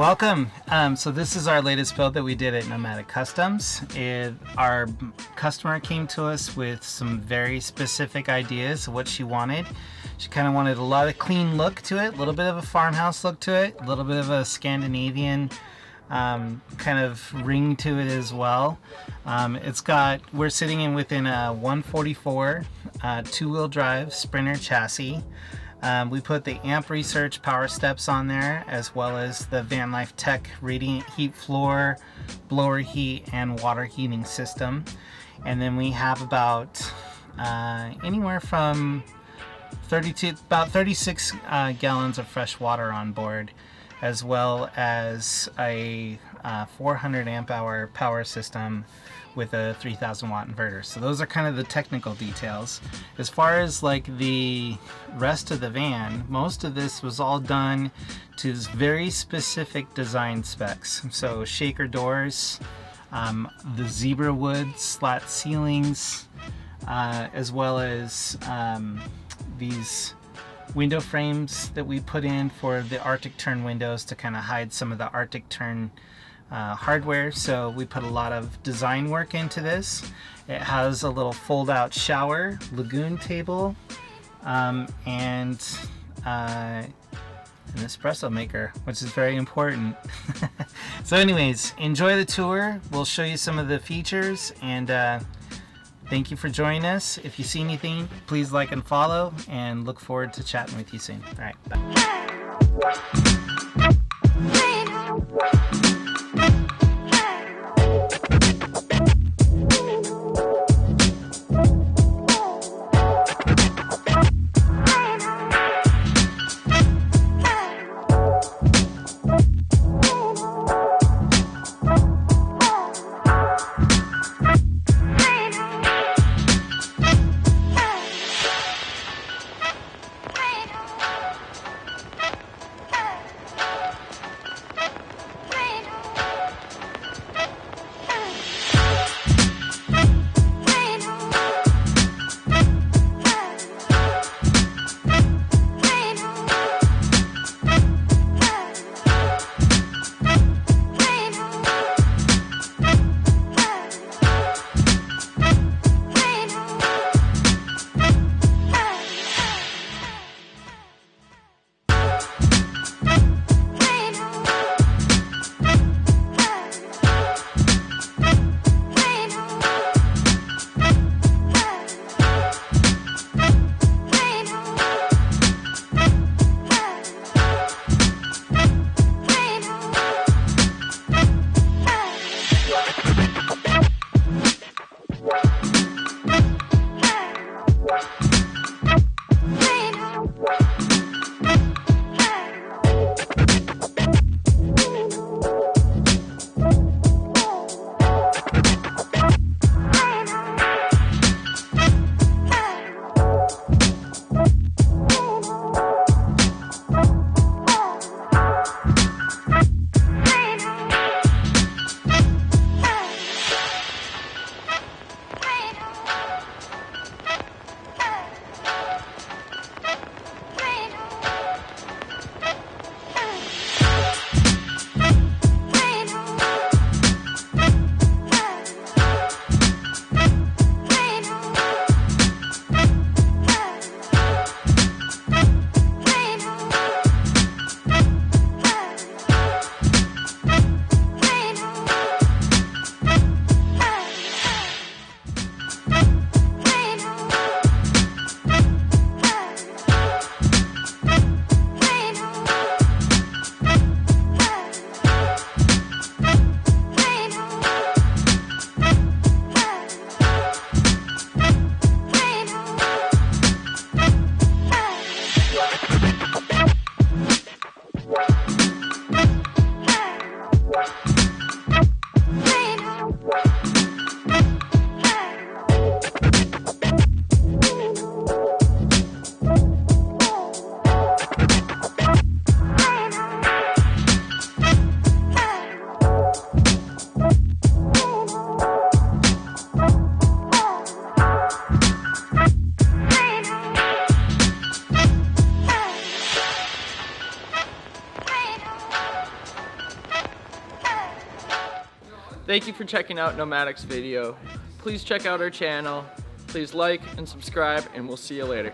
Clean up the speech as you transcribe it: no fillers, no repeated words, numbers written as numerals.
welcome. So this is our latest build that we did at Nomadik Customs. Our customer came to us with some very specific ideas of what she wanted. She kind of wanted a lot of clean look to it, a little bit of a farmhouse look to it, a little bit of a Scandinavian kind of ring to it as well. We're sitting in within a 144 two-wheel drive Sprinter chassis. We put the Amp Research power steps on there, as well as the Van Life Tech radiant heat floor, blower heat, and water heating system. And then we have about anywhere from about 36 gallons of fresh water on board, as well as a 400 amp hour power system with a 3000 watt inverter. So those are kind of the technical details. As far as like the rest of the van, most of this was all done to very specific design specs. So shaker doors, the zebra wood slat ceilings, as well as these window frames that we put in for the Arctic Tern windows to kind of hide some of the Arctic Tern hardware. So we put a lot of design work into this. It has a little fold out shower, lagoon table, and an espresso maker, which is very important. So anyways, enjoy the tour. We'll show you some of the features, and thank you for joining us. If you see anything, please like and follow, and look forward to chatting with you soon. All right, bye. Thank you for checking out Nomadic's video. Please check out our channel. Please like and subscribe, and we'll see you later.